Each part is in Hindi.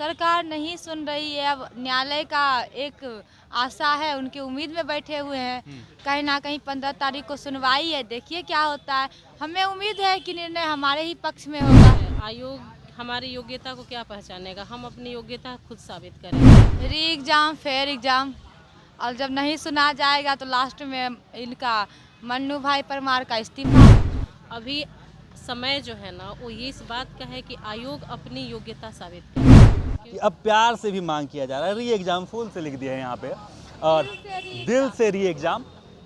सरकार नहीं सुन रही है। अब न्यायालय का एक आशा है, उनकी उम्मीद में बैठे हुए हैं। कहीं ना कहीं 15 तारीख को सुनवाई है, देखिए क्या होता है। हमें उम्मीद है कि निर्णय हमारे ही पक्ष में होगा। आयोग हमारी योग्यता को क्या पहचानेगा? हम अपनी योग्यता खुद साबित करेंगे। री एग्ज़ाम, फेयर एग्ज़ाम, और जब नहीं सुना जाएगा तो लास्ट में इनका मन्नू भाई परमार का इस्तीफा। अभी समय जो है ना वो ये इस बात का है कि आयोग अपनी योग्यता साबित करे। कि अब प्यार से भी मांग किया जा रहा है। री एग्ज़ाम फूल से लिख दिया है यहाँ पे, और दिल से री एग्ज़ाम,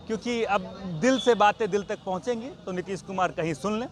क्योंकि अब दिल से बातें दिल तक पहुँचेंगी तो नीतीश कुमार कहीं सुन लें।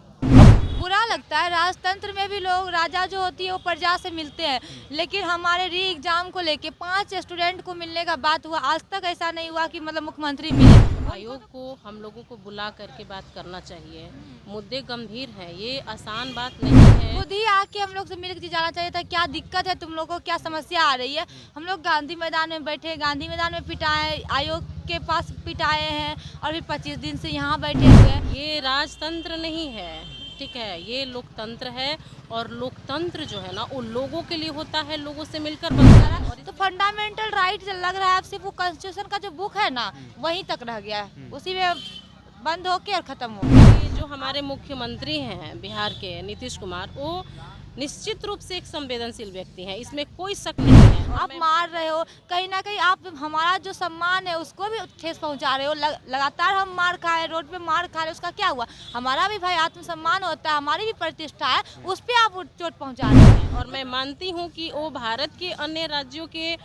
बुरा लगता है, राजतंत्र में भी लोग, राजा जो होती है वो प्रजा से मिलते हैं, लेकिन हमारे री एग्जाम को लेके 5 स्टूडेंट को मिलने का बात हुआ, आज तक ऐसा नहीं हुआ कि मतलब मुख्यमंत्री मिले। आयोग को हम लोगों को बुला करके बात करना चाहिए। मुद्दे गंभीर हैं, ये आसान बात नहीं है। खुद ही आके हम लोग से मिल के जाना चाहिए था, क्या दिक्कत है तुम लोग को, क्या समस्या आ रही है। हम लोग गांधी मैदान में बैठे, गांधी मैदान में पिटाए, आयोग के पास पिटाए हैं, और भी 25 दिन से यहाँ बैठे हुए हैं। ये राजतंत्र नहीं है, ठीक है, ये लोकतंत्र है। और लोकतंत्र जो है ना वो लोगों के लिए होता है, लोगों से मिलकर बनता है। और तो फंडामेंटल राइट लग रहा है अब सिर्फ वो कॉन्स्टिट्यूशन का जो बुक है ना वहीं तक रह गया है, उसी में बंद होके और खत्म हो गया। ये जो हमारे मुख्यमंत्री हैं बिहार के, नीतीश कुमार, वो निश्चित रूप से एक संवेदनशील व्यक्ति हैं, इसमें कोई शक नहीं है। आप मार रहे हो, कहीं ना कहीं आप हमारा जो सम्मान है उसको भी ठेस पहुंचा रहे हो। लगातार हम मार खाए, रोड पे मार खा रहे, उसका क्या हुआ? हमारा भी भाई आत्मसम्मान होता है, हमारी भी प्रतिष्ठा है, उस पे आप चोट पहुंचा रहे हैं। और मैं मानती हूँ कि वो भारत के अन्य राज्यों के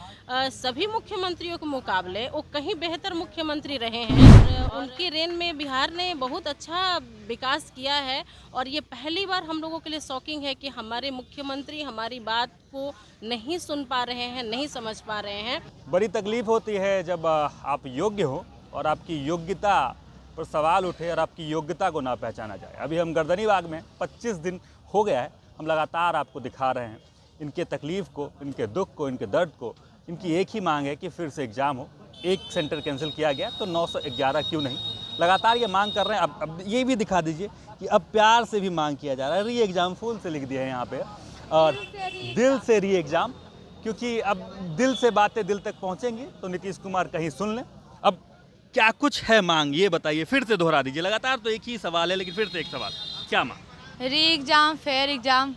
सभी मुख्यमंत्रियों के मुकाबले वो कहीं बेहतर मुख्यमंत्री रहे हैं। और उनके रेन में बिहार ने बहुत अच्छा विकास किया है। और ये पहली बार हम लोगों के लिए शॉकिंग है कि हमारे मुख्यमंत्री हमारी बात को नहीं सुन पा रहे हैं, नहीं समझ पा रहे हैं। बड़ी तकलीफ होती है जब आप योग्य हो और आपकी योग्यता पर सवाल उठे और आपकी योग्यता को ना पहचाना जाए। अभी हम गर्दनीबाग में 25 दिन हो गया है, हम लगातार आपको दिखा रहे हैं इनके तकलीफ़ को, इनके दुख को, इनके दर्द को। इनकी एक ही मांग है कि फिर से एग्ज़ाम हो। एक सेंटर कैंसिल किया गया तो 911 क्यों नहीं, लगातार ये मांग कर रहे हैं। अब ये भी दिखा दीजिए कि अब प्यार से भी मांग किया जा रहा है। री एग्ज़ाम फूल से लिख दिया है यहाँ पे, और दिल से री एग्ज़ाम, क्योंकि अब दिल से बातें दिल तक पहुँचेंगी तो नीतीश कुमार कहीं सुन लें। अब क्या कुछ है मांग, ये बताइए, फिर से दोहरा दीजिए। लगातार तो एक ही सवाल है, लेकिन फिर से एक सवाल, क्या मांग? री एग्जाम, फेयर एग्जाम,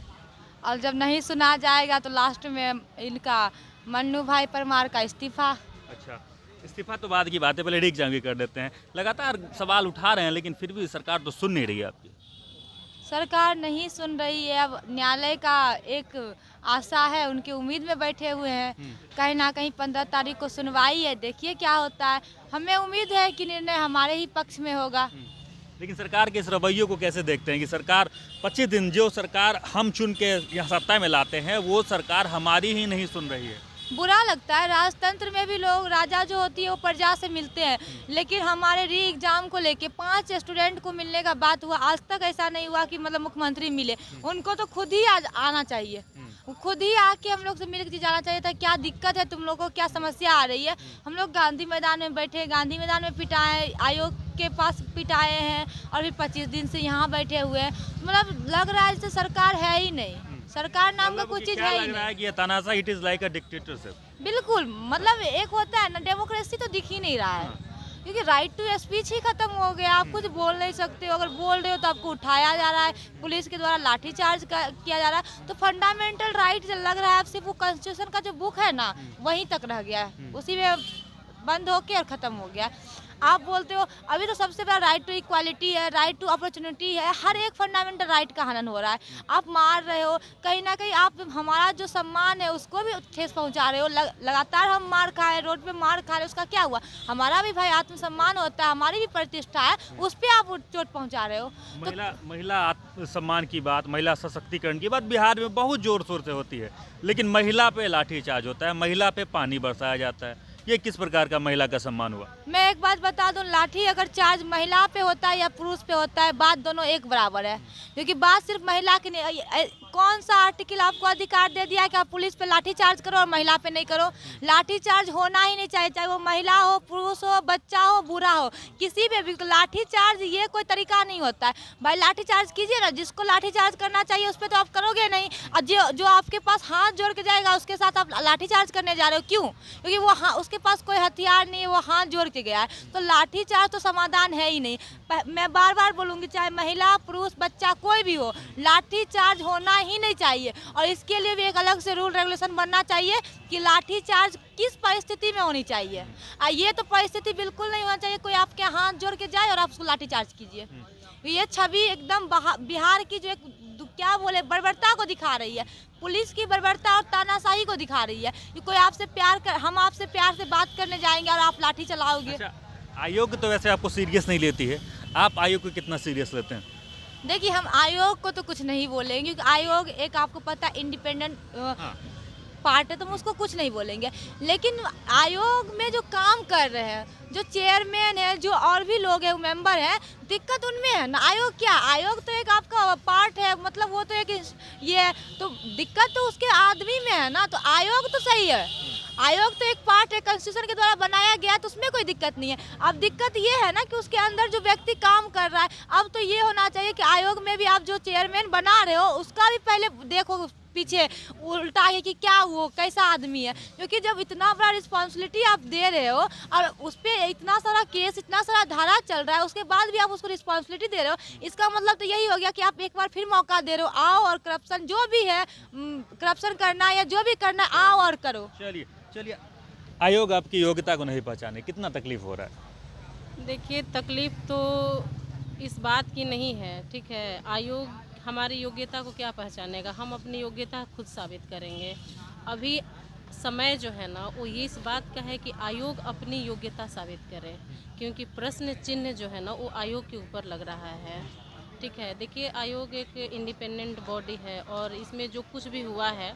और जब नहीं सुना जाएगा तो लास्ट में इनका मन्नू भाई परमार का इस्तीफा। अच्छा, इस्तीफा तो बाद की बात है, पहले री एग्ज़ाम की कर देते हैं। लगातार सवाल उठा रहे हैं, लेकिन फिर भी सरकार तो सुन नहीं रही है आपकी। सरकार नहीं सुन रही है। अब न्यायालय का एक आशा है, उनकी उम्मीद में बैठे हुए हैं। कहीं ना कहीं 15 तारीख को सुनवाई है, देखिए क्या होता है। हमें उम्मीद है कि निर्णय हमारे ही पक्ष में होगा। लेकिन सरकार के इस रवैये को कैसे देखते हैं कि सरकार 25 दिन, जो सरकार हम चुन के यहाँ सत्ता में लाते हैं, वो सरकार हमारी ही नहीं सुन रही है? बुरा लगता है, राजतंत्र में भी लोग, राजा जो होती है वो प्रजा से मिलते हैं, लेकिन हमारे री एग्जाम को लेके 5 स्टूडेंट को मिलने का बात हुआ, आज तक ऐसा नहीं हुआ कि मतलब मुख्यमंत्री मिले। उनको तो खुद ही आना चाहिए, खुद ही आके हम लोग से मिल के जाना चाहिए था, क्या दिक्कत है तुम लोग को, क्या समस्या आ रही है। हम लोग गांधी मैदान में बैठे, गांधी मैदान में पिटाए, आयोग के पास पिटाए हैं, और भी 25 दिन से यहाँ बैठे हुए हैं। मतलब लग रहा है जैसे सरकार है ही नहीं, सरकार नाम का कुछ चीज है ही नहीं। कि ये तानाशाही, it is like a dictatorship. बिल्कुल, मतलब एक होता है ना, डेमोक्रेसी तो दिख ही नहीं रहा है, क्योंकि राइट टू स्पीच ही खत्म हो गया। आप कुछ बोल नहीं सकते हो, अगर बोल रहे हो तो आपको उठाया जा रहा है, पुलिस के द्वारा लाठीचार्ज किया जा रहा है। तो फंडामेंटल राइट लग रहा है अब सिर्फ वो कॉन्स्टिट्यूशन का जो बुक है ना वहीं तक रह गया है, उसी में बंद होके और खत्म हो गया। आप बोलते हो अभी तो सबसे बड़ा राइट टू इक्वालिटी है, राइट टू अपॉर्चुनिटी है, हर एक फंडामेंटल राइट का हनन हो रहा है। आप मार रहे हो, कहीं ना कहीं आप हमारा जो सम्मान है उसको भी ठेस पहुंचा रहे हो। लगातार हम मार खाए, रोड पे मार खा रहे, उसका क्या हुआ? हमारा भी भाई आत्मसम्मान होता है, हमारी भी प्रतिष्ठा है, उस पर आप चोट पहुंचा रहे हो। महिला आत्मसम्मान की बात, महिला सशक्तिकरण की बात बिहार में बहुत जोर शोर से होती है, लेकिन महिला पे लाठीचार्ज होता है, महिला पे पानी बरसाया जाता है। ये किस प्रकार का महिला का सम्मान हुआ? मैं एक बात बता दूं, लाठी अगर चार्ज महिला पे होता है या पुरुष पे होता है, बात दोनों एक बराबर है, क्योंकि बात सिर्फ महिला की नहीं, कौन सा आर्टिकल आपको अधिकार दे दिया है कि आप पुलिस पे लाठीचार्ज करो और महिला पे नहीं करो? लाठीचार्ज होना ही नहीं चाहिए, चाहे वो महिला हो, पुरुष हो, बच्चा हो, बूढ़ा हो, किसी पे भी लाठीचार्ज ये कोई तरीका नहीं होता है। भाई लाठीचार्ज कीजिए ना, जिसको लाठीचार्ज करना चाहिए उस पर तो आप करोगे नहीं। और जो आपके पास हाथ जोड़ के जाएगा उसके साथ आप लाठीचार्ज करने जा रहे हो, क्यों? क्योंकि वो उसके पास कोई हथियार नहीं है, वो हाथ जोड़ के गया है। तो लाठीचार्ज तो समाधान है ही नहीं। मैं बार बार बोलूँगी, चाहे महिला, पुरुष, बच्चा कोई भी हो, लाठीचार्ज होना ही नहीं चाहिए। और इसके लिए भी एक अलग से रूल रेगुलेशन बनना चाहिए कि लाठीचार्ज किस परिस्थिति में होनी चाहिए। ये तो परिस्थिति बिल्कुल नहीं होना चाहिए कोई आपके हाथ जोड़ के जाए और आप उसको लाठीचार्ज कीजिए। ये छवि एकदम बिहार की जो एक क्या बोले बर्बरता को दिखा रही है, पुलिस की बर्बरता और तानाशाही को दिखा रही है कि कोई आपसे हम आपसे प्यार से बात करने जाएंगे और आप लाठी चलाओगे। अच्छा, आयोग तो वैसे आपको सीरियस नहीं लेती है, आप आयोग को कितना सीरियस लेते हैं? देखिए, हम आयोग को तो कुछ नहीं बोलेंगे क्योंकि आयोग एक आपको पता है इंडिपेंडेंट पार्ट है, तो हम उसको कुछ नहीं बोलेंगे। लेकिन आयोग में जो काम कर रहे हैं, जो चेयरमैन है, जो और भी लोग हैं, मेंबर हैं, दिक्कत उनमें है ना। आयोग क्या, आयोग तो एक आपका पार्ट है, मतलब वो तो एक ये तो दिक्कत तो उसके आदमी में है ना। तो आयोग तो सही है, आयोग तो एक पार्ट है, कॉन्स्टिट्यूशन के द्वारा बनाया गया है, तो उसमें कोई दिक्कत नहीं है। अब दिक्कत ये है ना कि उसके अंदर जो व्यक्ति काम कर रहा है, अब तो ये होना चाहिए कि आयोग में भी आप जो चेयरमैन बना रहे हो उसका भी पहले देखो पीछे उल्टा है कि क्या वो कैसा आदमी है। क्योंकि जब इतना बड़ा रिस्पॉन्सिबिलिटी आप दे रहे हो और उस पर इतना सारा केस, इतना सारा धारा चल रहा है, उसके बाद भी आप उसको रिस्पॉन्सिबिलिटी दे रहे हो, इसका मतलब तो यही हो गया कि आप एक बार फिर मौका दे रहे हो, आओ और करप्शन जो भी है, करप्शन करना या जो भी करना, आओ और करो। चलिए, आयोग आपकी योग्यता को नहीं पहचाने, कितना तकलीफ हो रहा है? देखिए, तकलीफ तो इस बात की नहीं है, ठीक है। आयोग हमारी योग्यता को क्या पहचानेगा? हम अपनी योग्यता खुद साबित करेंगे। अभी समय जो है ना वो ये इस बात का है कि आयोग अपनी योग्यता साबित करे, क्योंकि प्रश्न चिन्ह जो है ना वो आयोग के ऊपर लग रहा है, ठीक है। देखिए, आयोग एक इंडिपेंडेंट बॉडी है और इसमें जो कुछ भी हुआ है,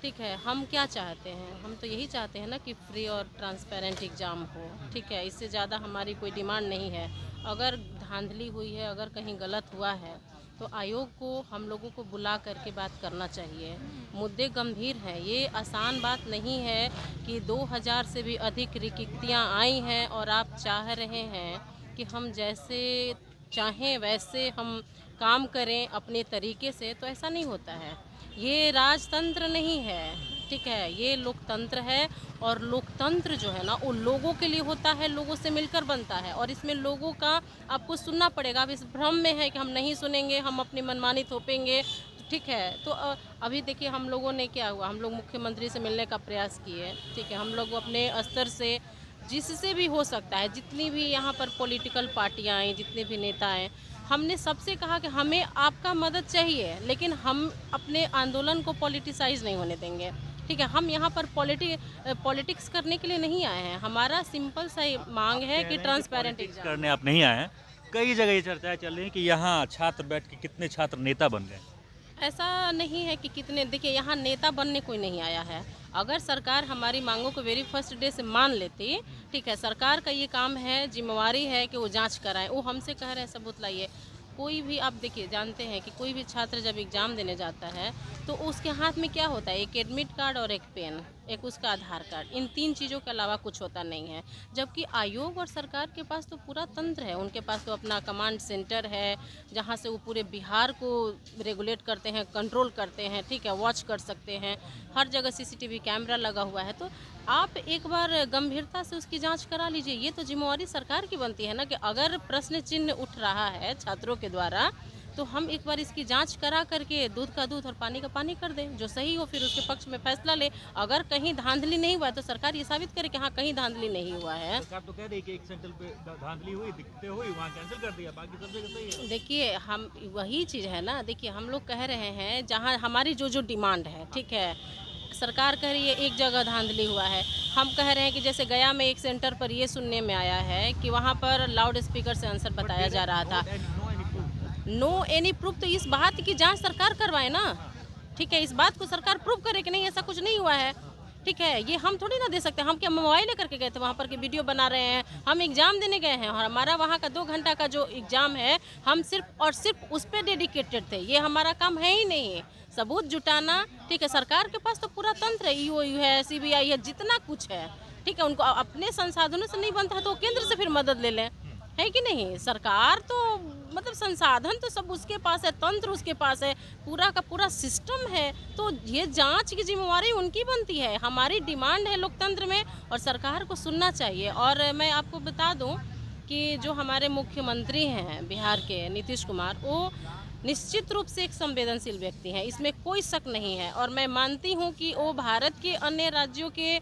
ठीक है, हम क्या चाहते हैं? हम तो यही चाहते हैं ना कि फ्री और ट्रांसपेरेंट एग्ज़ाम हो, ठीक है। इससे ज़्यादा हमारी कोई डिमांड नहीं है। अगर धांधली हुई है, अगर कहीं गलत हुआ है, तो आयोग को हम लोगों को बुला करके बात करना चाहिए। मुद्दे गंभीर हैं, ये आसान बात नहीं है कि 2000 से भी अधिक रिक्तियाँ आई हैं और आप चाह रहे हैं कि हम जैसे चाहें वैसे हम काम करें अपने तरीके से, तो ऐसा नहीं होता है। ये राजतंत्र नहीं है, ठीक है, ये लोकतंत्र है। और लोकतंत्र जो है ना वो लोगों के लिए होता है, लोगों से मिलकर बनता है, और इसमें लोगों का आपको सुनना पड़ेगा। अब इस भ्रम में है कि हम नहीं सुनेंगे, हम अपनी मनमानी थोपेंगे, ठीक है। तो अभी देखिए, हम लोगों ने क्या हुआ, हम लोग मुख्यमंत्री से मिलने का प्रयास किए, ठीक है। हम लोग अपने स्तर से जिससे भी हो सकता है, जितनी भी यहाँ पर पॉलिटिकल पार्टियाँ आई, जितने भी नेता हैं, हमने सबसे कहा कि हमें आपका मदद चाहिए, लेकिन हम अपने आंदोलन को पॉलिटिसाइज नहीं होने देंगे, ठीक है। हम यहाँ पर पॉलिटिक्स करने के लिए नहीं आए हैं। हमारा सिंपल सा मांग है कि ट्रांसपेरेंट एग्जाम करने आप नहीं आए हैं। कई जगह ये चर्चाएं चल रही हैं कि यहाँ छात्र बैठ के कितने छात्र नेता बन गए। ऐसा नहीं है कि कितने, देखिए, यहाँ नेता बनने कोई नहीं आया है। अगर सरकार हमारी मांगों को वेरी फर्स्ट डे से मान लेती, ठीक है, सरकार का ये काम है, जिम्मेवारी है कि वो जांच कराएं। वो हमसे कह रहे हैं सबूत लाइए। कोई भी आप देखिए, जानते हैं कि कोई भी छात्र जब एग्ज़ाम देने जाता है तो उसके हाथ में क्या होता है? एक एडमिट कार्ड और एक पेन, एक उसका आधार कार्ड। इन 3 चीज़ों के अलावा कुछ होता नहीं है। जबकि आयोग और सरकार के पास तो पूरा तंत्र है, उनके पास तो अपना कमांड सेंटर है, जहाँ से वो पूरे बिहार को रेगुलेट करते हैं, कंट्रोल करते हैं, ठीक है, वॉच कर सकते हैं। हर जगह CCTV कैमरा लगा हुआ है। तो आप एक बार गंभीरता से उसकी जांच करा लीजिए। ये तो जिम्मेवारी सरकार की बनती है ना कि अगर प्रश्न चिन्ह उठ रहा है छात्रों के द्वारा, तो हम एक बार इसकी जांच करा करके दूध का दूध और पानी का पानी कर दें। जो सही हो फिर उसके पक्ष में फैसला ले। अगर कहीं धांधली नहीं हुआ है तो सरकार ये साबित करे कि हाँ, कहीं धांधली नहीं हुआ है। सरकार तो कह रही है कि एक सेंटर पे धांधली हुई, दिक्कतें हुई, वहाँ कैंसिल कर दिया, बाकी सब जगह सही है। देखिए, हम वही चीज़ है ना, देखिए, हम लोग कह रहे हैं जहाँ हमारी जो डिमांड है, ठीक है, सरकार कह रही है एक जगह धांधली हुआ है। हम कह रहे हैं कि जैसे गया में एक सेंटर पर ये सुनने में आया है कि वहाँ पर लाउड स्पीकर से आंसर बताया जा रहा था। No any proof. तो इस बात की जांच सरकार करवाए ना, ठीक है, इस बात को सरकार प्रूव करे कि नहीं ऐसा कुछ नहीं हुआ है, ठीक है, ये हम थोड़ी ना दे सकते हैं। हम क्या मोबाइल लेकर के गए थे वहाँ पर कि वीडियो बना रहे हैं? हम एग्ज़ाम देने गए हैं और हमारा वहाँ का 2 घंटा का जो एग्ज़ाम है, हम सिर्फ और सिर्फ उस पर डेडिकेटेड थे। ये हमारा काम है ही नहीं, सबूत जुटाना। ठीक है, सरकार के पास तो पूरा तंत्र है, ईओयू है, सीबीआई है, जितना कुछ है। ठीक है, उनको अपने संसाधनों से नहीं बनता है तो केंद्र से फिर मदद ले लें, है कि नहीं? सरकार तो मतलब संसाधन तो सब उसके पास है, तंत्र उसके पास है, पूरा का पूरा सिस्टम है, तो ये जांच की जिम्मेवारी उनकी बनती है। हमारी डिमांड है लोकतंत्र में और सरकार को सुनना चाहिए। और मैं आपको बता दूं कि जो हमारे मुख्यमंत्री हैं बिहार के, नीतीश कुमार, वो निश्चित रूप से एक संवेदनशील व्यक्ति हैं, इसमें कोई शक नहीं है। और मैं मानती हूं कि वो भारत के अन्य राज्यों के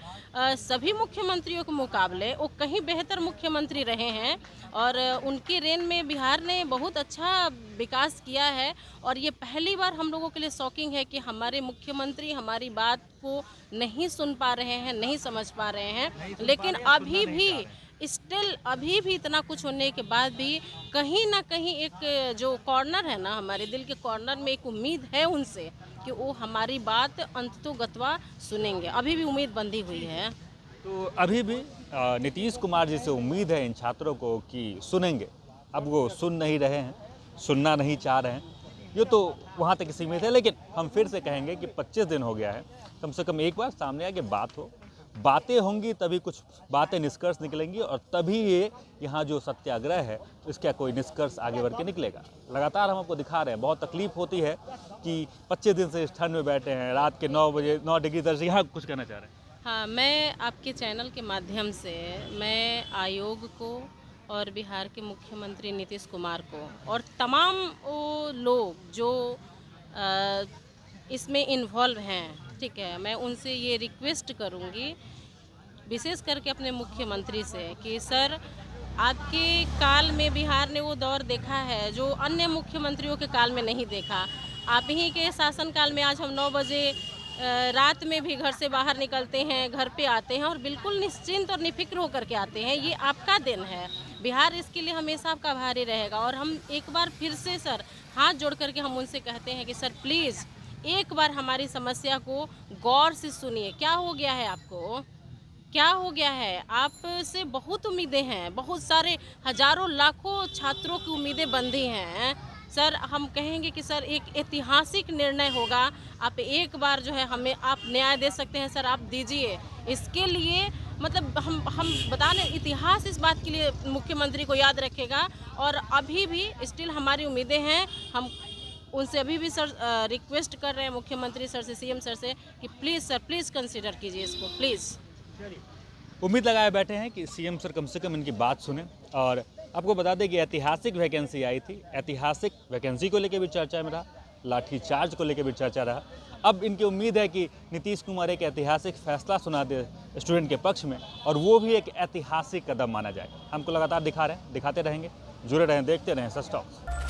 सभी मुख्यमंत्रियों के मुकाबले वो कहीं बेहतर मुख्यमंत्री रहे हैं और उनके रेन में बिहार ने बहुत अच्छा विकास किया है। और ये पहली बार हम लोगों के लिए शॉकिंग है कि हमारे मुख्यमंत्री हमारी बात को नहीं सुन पा रहे हैं, नहीं समझ पा रहे हैं। लेकिन अभी भी स्टिल अभी भी इतना कुछ होने के बाद भी कहीं ना कहीं एक जो कॉर्नर है ना, हमारे दिल के कॉर्नर में एक उम्मीद है उनसे कि वो हमारी बात अंततोगत्वा सुनेंगे। अभी भी उम्मीद बंधी हुई है। तो अभी भी नीतीश कुमार जी से उम्मीद है इन छात्रों को कि सुनेंगे। अब वो सुन नहीं रहे हैं, सुनना नहीं चाह रहे हैं, ये तो वहाँ तक सीमित है। लेकिन हम फिर से कहेंगे कि 25 दिन हो गया है, कम से कम एक बार सामने आके बात हो, बातें होंगी तभी कुछ बातें निष्कर्ष निकलेंगी और तभी ये यहाँ जो सत्याग्रह है इसका कोई निष्कर्ष आगे बढ़ के निकलेगा। लगातार हम आपको दिखा रहे हैं, बहुत तकलीफ होती है कि 25 दिन से इस ठंड में बैठे हैं, रात के 9 बजे 9 डिग्री दर्ज। यहाँ कुछ कहना चाह रहे हैं? हाँ, मैं आपके चैनल के माध्यम से मैं आयोग को और बिहार के मुख्यमंत्री नीतीश कुमार को और तमाम वो लोग जो इसमें इन्वॉल्व हैं, ठीक है, मैं उनसे ये रिक्वेस्ट करूँगी, विशेष करके अपने मुख्यमंत्री से, कि सर आपके काल में बिहार ने वो दौर देखा है जो अन्य मुख्यमंत्रियों के काल में नहीं देखा। आप ही के शासनकाल में आज हम 9 बजे रात में भी घर से बाहर निकलते हैं, घर पे आते हैं और बिल्कुल निश्चिंत और निफिक्र होकर के आते हैं। ये आपका दिन है, बिहार इसके लिए हमेशा आपका आभारी रहेगा। और हम एक बार फिर से सर हाथ जोड़ करके हम उनसे कहते हैं कि सर प्लीज़ एक बार हमारी समस्या को गौर से सुनिए। क्या हो गया है आपको? क्या हो गया है? आपसे बहुत उम्मीदें हैं, बहुत सारे हजारों लाखों छात्रों की उम्मीदें बंधी हैं। सर हम कहेंगे कि सर एक ऐतिहासिक निर्णय होगा, आप एक बार जो है हमें आप न्याय दे सकते हैं सर, आप दीजिए। इसके लिए मतलब हम बता दें, इतिहास इस बात के लिए मुख्यमंत्री को याद रखेगा। और अभी भी स्टिल हमारी उम्मीदें हैं। हम उनसे अभी भी सर रिक्वेस्ट कर रहे हैं मुख्यमंत्री सर से, सीएम सर से, कि प्लीज़ सर प्लीज़ कंसीडर कीजिए इसको, प्लीज़। उम्मीद लगाए बैठे हैं कि सीएम सर कम से कम इनकी बात सुने। और आपको बता दें कि ऐतिहासिक वैकेंसी आई थी, ऐतिहासिक वैकेंसी को लेकर भी चर्चा में रहा, लाठीचार्ज को लेकर भी चर्चा रहा। अब इनकी उम्मीद है कि नीतीश कुमार एक ऐतिहासिक फैसला सुना दे स्टूडेंट के पक्ष में और वो भी एक ऐतिहासिक कदम माना जाए। हमको लगातार दिखाते रहेंगे, जुड़े रहें, देखते रहें सच टॉक।